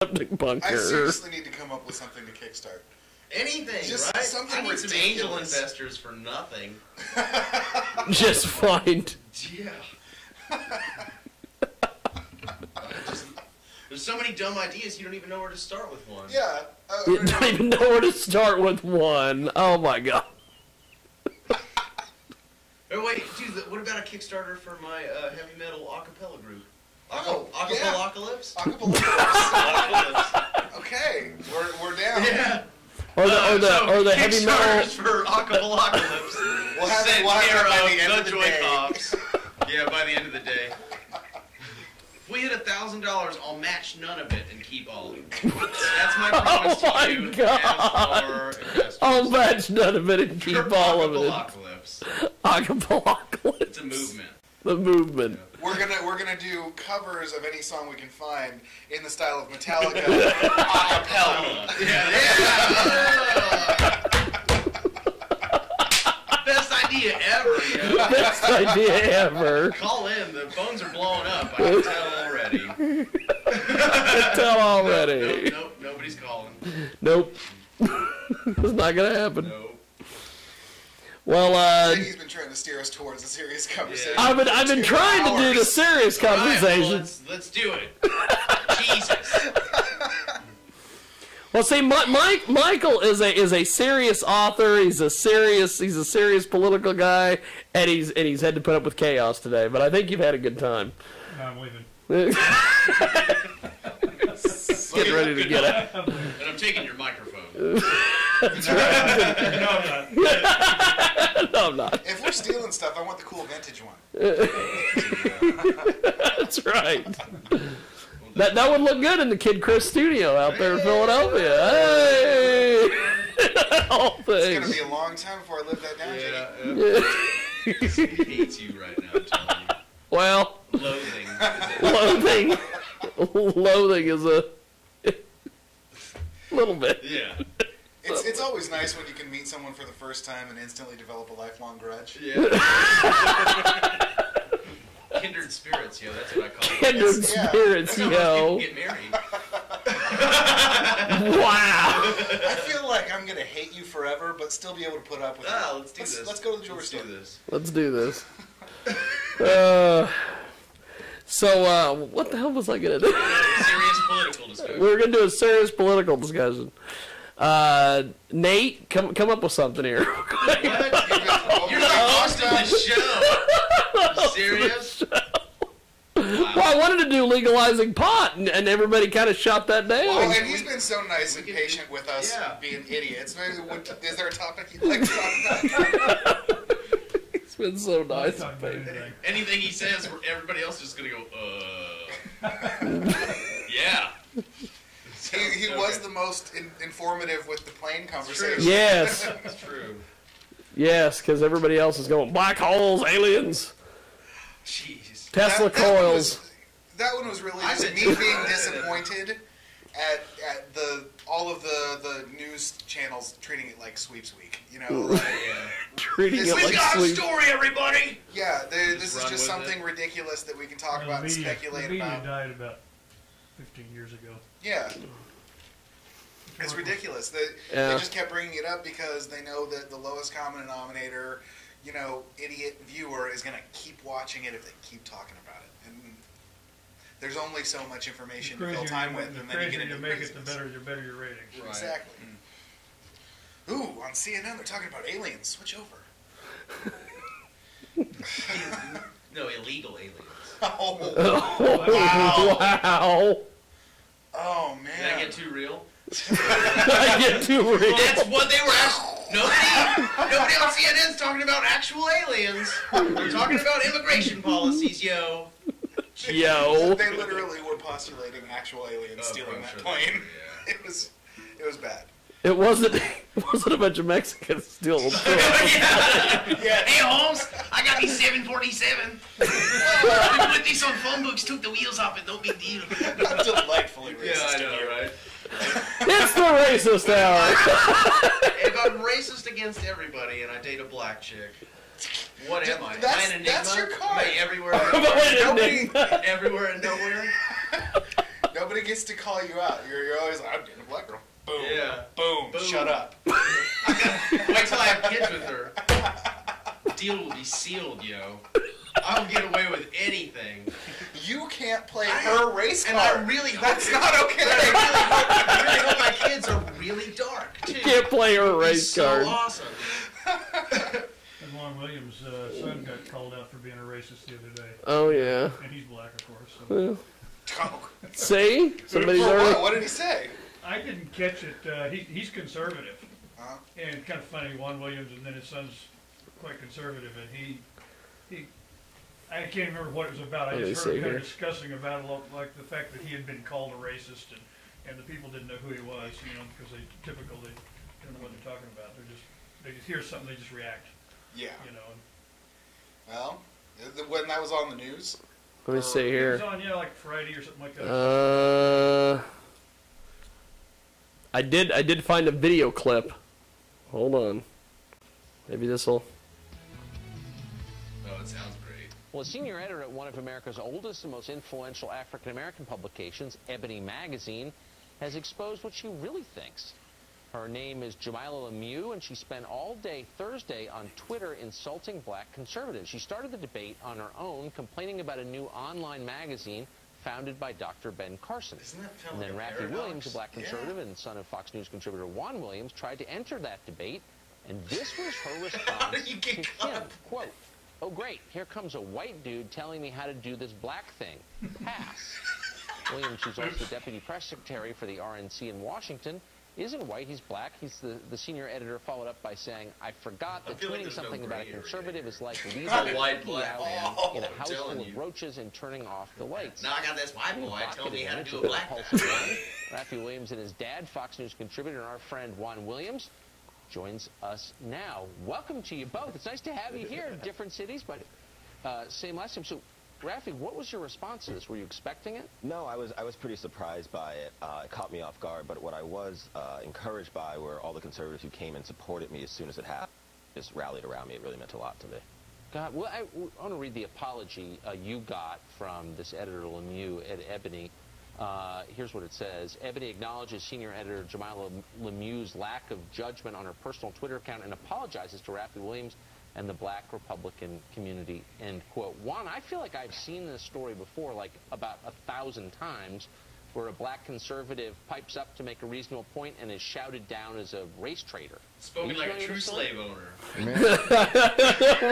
bunker. I seriously need to come up with something to kickstart. Anything, Just right? something I need ridiculous. some angel investors for nothing. Just find. Yeah. There's so many dumb ideas, you don't even know where to start with one. Yeah. You don't even know where to start with one. Oh my god. Oh wait, dude, what about a Kickstarter for my heavy metal acapella group? Oh, Acapella-acalypse? Acapella. Okay, we're down. Yeah. Or the heavy metal. for acapella-acalypse. We'll have it by the end of the day. Cops. Yeah, by the end of the day. If we hit $1,000, I'll match none of it and keep all of it. That's my promise Oh my to you God. and our investors. I'll match none of it and keep all of it. Acapella-acalypse. Acapella-acalypse. It's a movement. The movement. We're gonna do covers of any song we can find in the style of Metallica acapella. Yeah. Best idea ever, yo. Best idea ever. Call in. The phones are blowing up. I can tell already. Tell already. Nope, nobody's calling. Nope. It's not gonna happen. Nope. Well, He's been trying to steer us towards a serious conversation. Yeah. I've been trying to do the serious conversation. Right, well, let's do it. Jesus. Well, see, Michael is a serious author. He's a serious political guy, and he's had to put up with chaos today. But I think you've had a good time. No, I'm leaving. Get ready to get out. And I'm taking your microphone. That's right. No, I'm not. No, I'm not. If we're stealing stuff, I want the cool vintage one. That's right. That would look good in the Kid Chris studio out there in Philadelphia. Hey! All It's gonna things. be a long time before I live that down, Yeah. He hates you right now, I'm telling you. Well, Loathing. loathing is a little bit. Yeah. It's always nice when you can meet someone for the first time and instantly develop a lifelong grudge. Yeah. Kindred spirits, yo. That's what I call it. Kindred Yeah. spirits, That's how most yo. people get married. Wow. I feel like I'm gonna hate you forever, but still be able to put up with Ah, it. let's do this. Let's go to the jewelry Let's store. do this. Let's do this. What the hell was I gonna do? Serious political discussion. We're gonna do a serious political discussion. Nate, come up with something here. What? You're the host of the show. You serious? Well, I wanted to do legalizing pot, and everybody kind of shot that down. Well, and he's been so nice and patient with us being idiots. Maybe is there a topic you'd like to talk about? It's been so nice. Talk about anything. Anything he says, everybody else is just gonna go, yeah. He was the most informative with the plane conversation. Yes, That's true. yes, because everybody else is going black holes, aliens, Jeez. Tesla coils. That one was really I just said- me being disappointed at all of the news channels treating it like Sweeps Week. You know, like, Treating This it is like We got a sleep. story, everybody! yeah, this is run just with something ridiculous that we can talk The about and media- speculate the media about. died about 15 years ago. Yeah. It's ridiculous. They just kept bringing it up because they know that the lowest common denominator, idiot viewer is going to keep watching it if they keep talking about it. And there's only so much information to fill time with, and then you get into the make it, the craziness. better your ratings. Right. Exactly. Ooh, on CNN they're talking about aliens. Switch over. No, illegal aliens. Oh, Wow. oh Did I man. get too real? I get too real. That's what they were asking. Nobody on CNN's talking about actual aliens. They're talking about immigration policies, yo. Yo. They literally were postulating actual aliens stealing that plane. Yeah. It was bad. It wasn't a bunch of Mexicans stealing the plane. Yeah. Hey Holmes, I got these 747. We put these on phone books, took the wheels off it, no big deal. Delightfully racist. right? It's the racist hour. If I'm racist against everybody and I date a black chick, what am I? That's- Am I an enigma? that's your card. Am I everywhere? But wait a Nobody- minute. Everywhere and nowhere? Nobody gets to call you out. You're always like, I'm dating a black girl. Boom. Yeah. Boom. Shut up. Wait till I have kids with her. The deal will be sealed, yo. I'll get away with anything. You can't play her race card. And I really hope that's not okay. I really hope my kids are really dark, too. You can't play her race card. So awesome. And Juan Williams' son got called out for being a racist the other day. Oh, yeah. And he's black, of course. So. Oh. See? Somebody's For already... what did he say? I didn't catch it. He's conservative. Uh-huh. And kind of funny, Juan Williams, and then his son's quite conservative, and he I can't remember what it was about. I just heard him kind of discussing about like the fact that he had been called a racist, and the people didn't know who he was, because they don't know what they're talking about. They just hear something, they just react. Yeah. And, well, when that was on the news. Let me see here. It was on, like Friday or something like that. I did find a video clip. Hold on. Maybe this'll... Oh, it sounds great. Well, a senior editor at one of America's oldest and most influential African-American publications, Ebony Magazine, has exposed what she really thinks. Her name is Jamilah Lemieux, and she spent all day Thursday on Twitter insulting black conservatives. She started the debate on her own, complaining about a new online magazine founded by Dr. Ben Carson. And then Rafi Williams, a black conservative and son of Fox News contributor Juan Williams, tried to enter that debate, and this was her response to him. Quote, "Oh, great, here comes a white dude telling me how to do this black thing. Pass." Williams, who's also the deputy press secretary for the RNC in Washington, isn't white, he's black. He's the senior editor, followed up by saying, "I forgot that tweeting something about a conservative is like leaving a white key black out man. in a house full of roaches and turning off the lights." Now I got this white boy telling me how to do a black guy. Rafi Williams and his dad, Fox News contributor, and our friend Juan Williams, joins us now. Welcome to you both. It's nice to have you here in different cities, but same last time. So, Rafi, what was your response to this? Were you expecting it? No, I was pretty surprised by it. It caught me off guard, but what I was encouraged by were all the conservatives who came and supported me as soon as it happened. Just rallied around me. It really meant a lot to me. God, well, I want to read the apology you got from this editor Lemieux at Ebony. Here's what it says. Ebony acknowledges senior editor Jamilah Lemieux's lack of judgment on her personal Twitter account and apologizes to Rafi Williams and the black Republican community, end quote. Juan, I feel like I've seen this story before, like about 1,000 times, where a black conservative pipes up to make a reasonable point and is shouted down as a race traitor. Spoken like a true slave owner.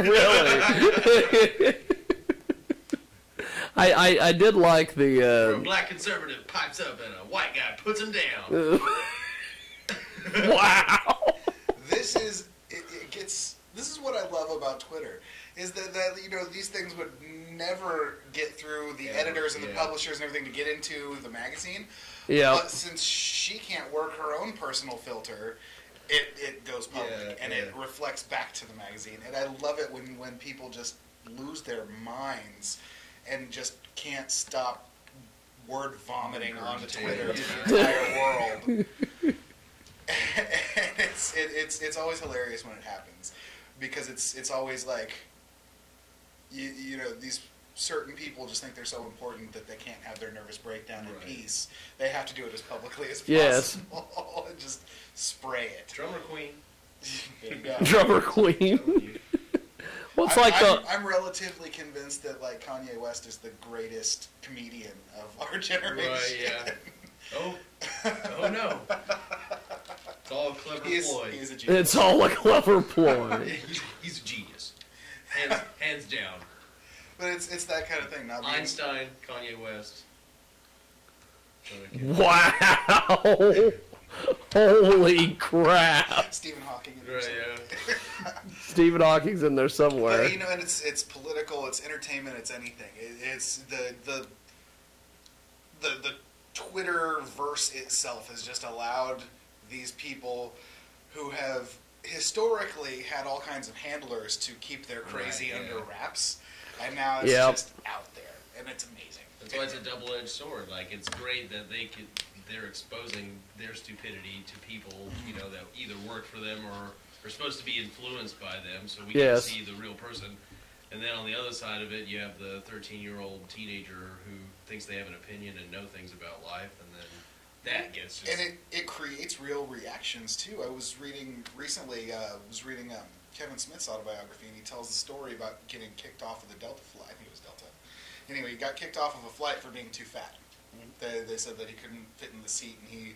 Really? I did like the... Where a black conservative pipes up and a white guy puts him down. Wow! This is what I love about Twitter, is that these things would never get through the editors and the publishers and everything to get into the magazine. Yeah. But since she can't work her own personal filter, it goes public and it reflects back to the magazine. And I love it when people just lose their minds and just can't stop word vomiting onto Twitter to the entire world. And it's always hilarious when it happens, because it's always like these certain people just think they're so important that they can't have their nervous breakdown in peace. They have to do it as publicly as possible and just spray it. Drummer queen. There you go. Drummer queen. Well, it's I'm relatively convinced that Kanye West is the greatest comedian of our generation. Right, yeah. Oh no. It's all a clever ploy. He's a genius. It's all a clever ploy. He's a genius. Hands down. But it's that kind of thing. Not Einstein, Kanye West. Wow! Holy crap! Stephen Hawking. Right, yeah. Stephen Hawking's in there somewhere. But, and it's political, it's entertainment, it's anything. It's the Twitterverse itself has just allowed these people who have historically had all kinds of handlers to keep their crazy under wraps, and now it's just out there, and it's amazing. That's why it's a double-edged sword. It's great that they're exposing their stupidity to people, that either work for them or are supposed to be influenced by them, so we can see the real person. And then on the other side of it, you have the 13-year-old teenager who thinks they have an opinion and know things about life, and then that gets just... And it creates real reactions, too. I was reading recently, Kevin Smith's autobiography, and he tells the story about getting kicked off of the Delta flight. I think it was Delta. Anyway, he got kicked off of a flight for being too fat. They said that he couldn't fit in the seat, and he,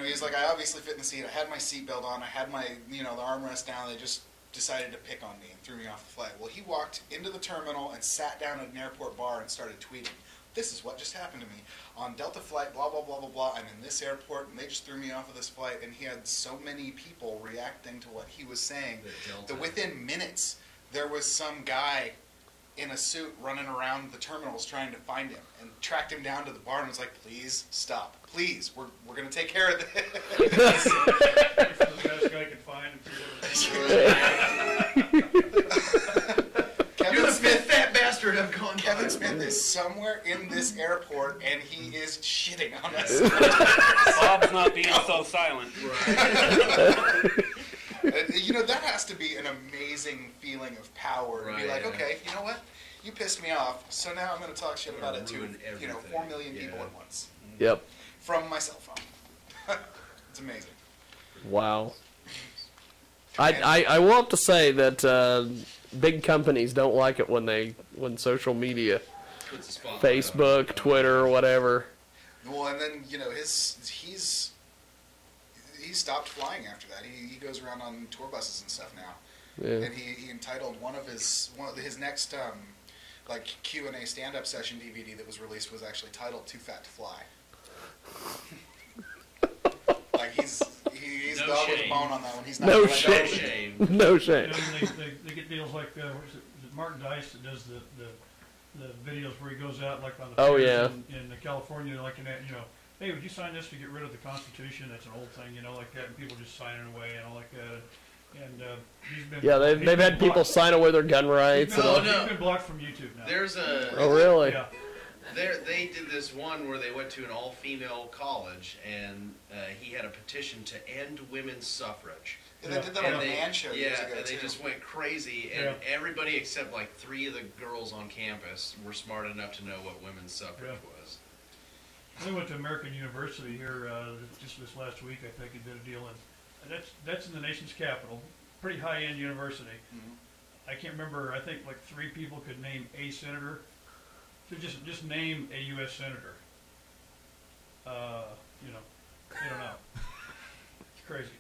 he's like, I obviously fit in the seat. I had my seatbelt on. I had my, the armrest down. They just decided to pick on me and threw me off the flight. Well, he walked into the terminal and sat down at an airport bar and started tweeting, this is what just happened to me. On Delta flight, blah, blah, blah, blah, blah. I'm in this airport, and they just threw me off of this flight. And he had so many people reacting to what he was saying that within minutes, there was some guy in a suit running around the terminals trying to find him, and tracked him down to the bar and was like, please stop. Please, we're going to take care of this. The best guy can find. You're the fifth fat bastard I've gone by. Kevin Smith is somewhere in this airport, and he is shitting on us. Bob's not being so silent. That has to be an amazing feeling of power. Right, to be like, yeah. okay, you know what? You pissed me off, so now I'm going to talk shit about it to, ruin everything. 4 million people Yeah. at once. Yep. From my cell phone. It's amazing. Wow. I will have to say that big companies don't like it when social media, Puts a spotlight Facebook, on. Twitter, whatever. Well, and then, he stopped flying after that. He goes around on tour buses and stuff now. Yeah. And he entitled one of his next Q&A stand-up session DVD that was released was actually titled Too Fat to Fly. He's No dog with a shame. bone on that one. He's not No gonna let No go. shame. No shame. They get deals like, what is it Martin Dice that does the videos where he goes out like on the Oh, piers yeah. in California, like in that, hey, would you sign this to get rid of the Constitution? That's an old thing, like that, and people just sign it away and all like that. And he's been They've had people sign away their gun rights. He's and all. been, he's been blocked from YouTube now. There's a... Oh, really? Yeah. They did this one where they went to an all-female college, and he had a petition to end women's suffrage. And they did that on a man show years ago, and they too. just went crazy, and everybody except like 3 of the girls on campus were smart enough to know what women's suffrage was. We went to American University here just this last week, I think, and did a deal, and that's in the nation's capital, pretty high-end university. Mm-hmm. I can't remember, I think like 3 people could name a senator. So just name a U.S. senator. They don't know. It's crazy.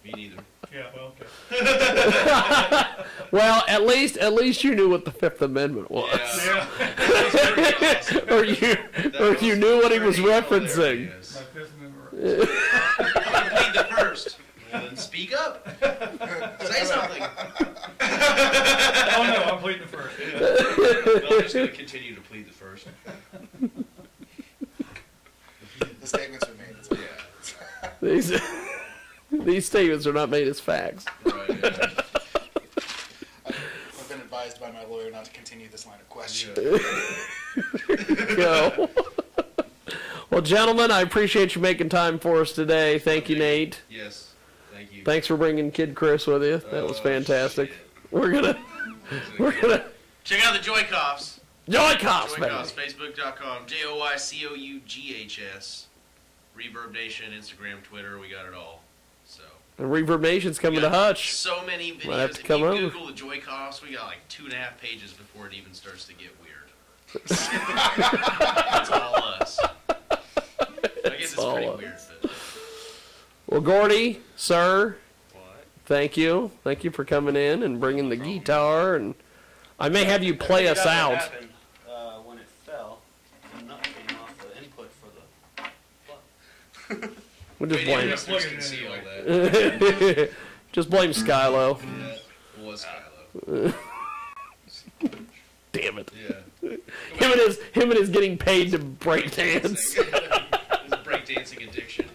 Me neither. Yeah, well, okay. Well, at least you knew what the Fifth Amendment was. Yeah. Yeah. Awesome. or you knew what he was referencing. Hilarious. My Fifth Amendment. Plead the first. Well, then speak up. Say something. Oh no, I'm pleading the first. Well, I'm just going to continue to plead the first. The statements are made. Yeah. These statements are not made as facts. Right, yeah. I've been advised by my lawyer not to continue this line of questioning. Go. Well, gentlemen, I appreciate you making time for us today. Thank you, Nate. Yes. Thank you. Thanks for bringing Kid Chris with you. That was fantastic. Shit. We're gonna Check out the Joycoffs. Joycoffs, baby. Joycoffs, Facebook.com. JOYCOUGHS. Reverb Nation, Instagram, Twitter, we got it all. So. And Reverb Nation's coming to Hutch. So many videos. Might have to If come you over. Google the Joycoffs, we got like 2.5 pages before it even starts to get weird. It's all us. I guess it's all pretty us. weird, but. Well, Gordy, sir, What? thank you. Thank you for coming in and bringing the guitar. And I may have you play us That out. happened, when it fell, the nut came off the input for the plug. We'll just Radio blame listeners can see all that. just blame Skylo. Yeah, it was Kylo. Damn it. Yeah. Him and his getting paid to break dance. It's a breakdancing addiction.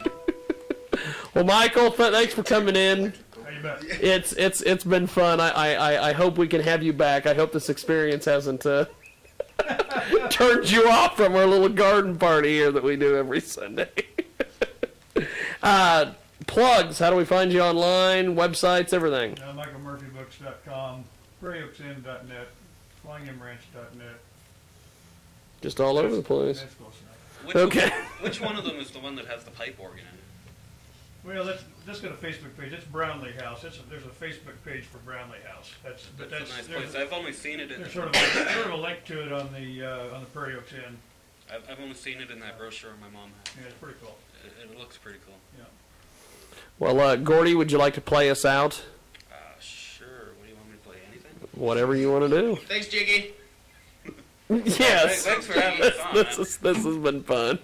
Well, Michael, thanks for coming in. How you bet? It's been fun. I hope we can have you back. I hope this experience hasn't turned you off from our little garden party here that we do every Sunday. Plugs. How do we find you online? Websites, everything. MichaelMurphyBooks.com, PrairieOaksInn.net, FlyingMRanch.net. Just all over the place. That's close enough. Okay. Which one of them is the one that has the pipe organ in it? Well, that's got a Facebook page. It's Brownlee House. There's a Facebook page for Brownlee House. That's a nice place. I've only seen it in. There's sort of a link to it on the Prairie Oaks Inn. I've only seen it in that brochure my mom has. Yeah, it's pretty cool. It looks pretty cool. Yeah. Well, Gordy, would you like to play us out? Sure. What do you want me to play? Anything? Whatever you want to do. Thanks, Jiggy. Yes. Thanks for having me on. This has been fun.